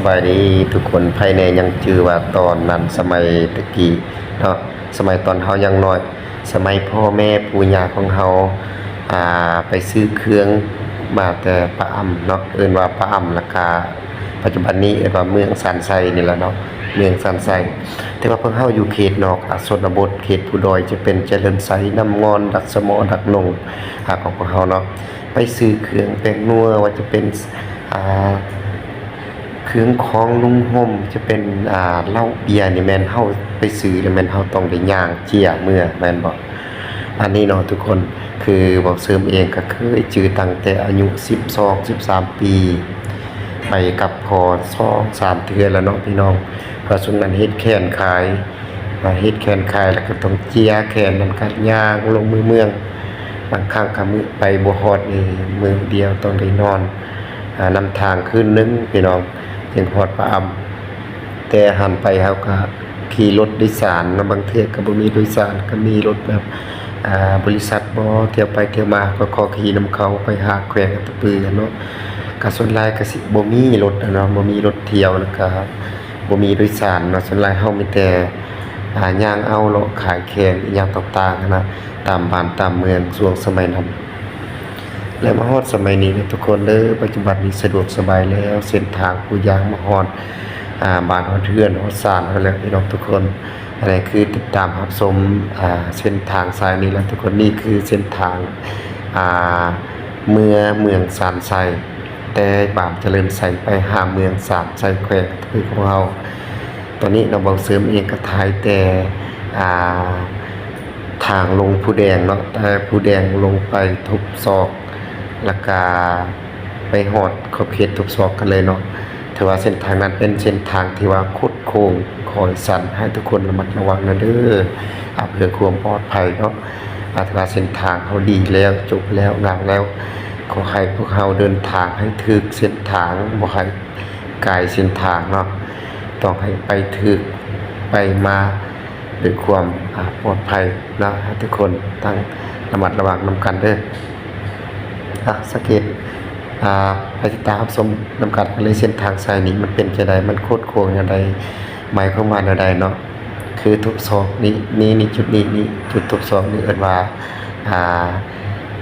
บายดีทุกคนภายในยังจือว่าตอนนั้นสมัยตะกี้เนาะสมัยตอนเฮายังน้อยสมัยพ่อแม่ปู่ย่าของเฮาไปซื้อเครื่องมาแต่ปะอำเนาะเอิ้นว่าปะอำราคาปัจจุบันนี้เอิ้นว่าเมืองสานไซนี่แหละเนาะเมืองสานไซแต่ว่าเพิ่นเฮาอยู่เขตนอกชนบทเขตผู้ดอยจะเป็นเจริญไสน้ำงอนดักสะเมาะดักนงของพวกเฮาเนาะไปซื้อเครื่องแป้งนัวว่าจะเป็นเครื่องของลุงห่มจะเป็นเหล้าเบียร์นี่แม่นเฮาไปซื้อแล้วแม่นเฮาต้องได้ย่างเจียเมื่อแม่นบ่อันนี้เนาะทุกคนคือบอกเสริมเองก็เคยจือตั้งแต่อายุ12 13ปีไปกับพอ2 3เทื่อแล้วเนาะพี่น้องเพราะฉะนั้นเฮ็ดแค้นขายเฮ็ดแค้นขายแล้วก็ต้องเจียแค้นนำกันย่างลงมือเมืองบางครั้งก็มื้อไปบ่ฮอดนี่มื้อเดียวต้องได้นอนนำทางคืนนึงพี่น้องจึงฮอดปะอำแต่หันไปเฮาก็ขี่รถโดยสารนะบางเทื่อก็บ่มีโดยสารก็มีรถแบบบริษัทบ่เที่ยวไปเที่ยวมาก็ขอขี่นำเขาไปหาแขวงตะปือเนาะก็ส่วนหลายก็สิบ่มีรถเนาะบ่มีรถเที่ยวแล้วก็บ่มีโดยสารเนาะส่วนหลายเฮามีแต่ย่างเอาเลาะขายแขงอีหยังต่างๆนะตามบ้านตามเมืองช่วงสมัยนั้นและมาฮอดสมัยนี้ทุกคนเด้อปัจจุบันนี้สะดวกสบายแล้วเส้นทางผู้ย่างมาฮอดบ้านฮอดเรือนฮอดศาลแล้วพี่น้องทุกคนอันนี้คือติดตามรับชมเส้นทางสายนี้แล้วทุกคนนี่คือเส้นทางเมืองสานไซแต่บางเจริญไซไปหาเมืองสานไซแขวงคือของเราตอนนี้เราเบาเสริมเองก็ถ่ายแต่ทางลงผู้แดงเนาะแต่ผู้แดงลงไปทุบซอกแล้วก็ไปหอดขอบเขตทุบซอกกันเลยเนาะถือว่าเส้นทางนั้นเป็นเส้นทางที่ว่าคดโค้งคอยสั่นให้ทุกคนระมัดระวังนะเด้อเพื่อความปลอดภัยเนาะถือว่าเส้นทางเขาดีแล้วจบแล้วงามแล้วขอให้พวกเราเดินทางให้ถึกเส้นทางบ่ให้ไกลเส้นทางเนาะต้องให้ไปถึกไปมาด้วยความปลอดภัยนะให้ทุกคนตั้งระมัดระวังนำกันเด้อสังเกตไปติดตามชมนำกันเลยเส้นทางสายนี้มันเป็นจังไดมันโคตรโค้งจังไดหมายความว่าจังไดเนาะคือทุกศอกนี่จุดนี้จุดทุกศอกนี่เอิ้นว่า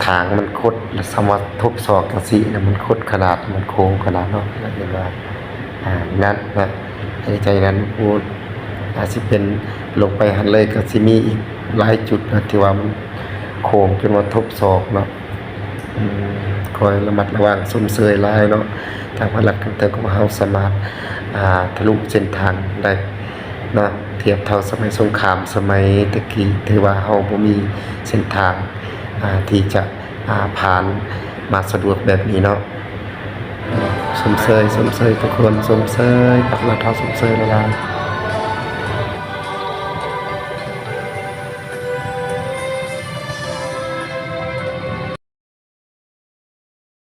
ทางมันคดและสมมุติทุกศอกจังซี่น่ะมันคดขนาดมันโค้งขนาดเนาะแล้วเรียกว่านั้นนะให้ใจนั้นพูดสิเป็นลงไปหันเลยก็สิมีอีกหลายจุดนะที่ว่ามันโค้งจนว่าทุกศอกเนาะคอยระมัดระวังซุ่มเซยหลายเนาะทางพลัดกันเติมของเฮาสามารถทะลุเส้นทางได้นะเทียบเท่าสมัยสงครามสมัยตะกี้ถือว่าเฮาบ่มีเส้นทางที่จะผ่านมาสะดวกแบบนี้เนาะสมเสยทุกคนสมเสยปักหลักเท่าสมเสยละลาย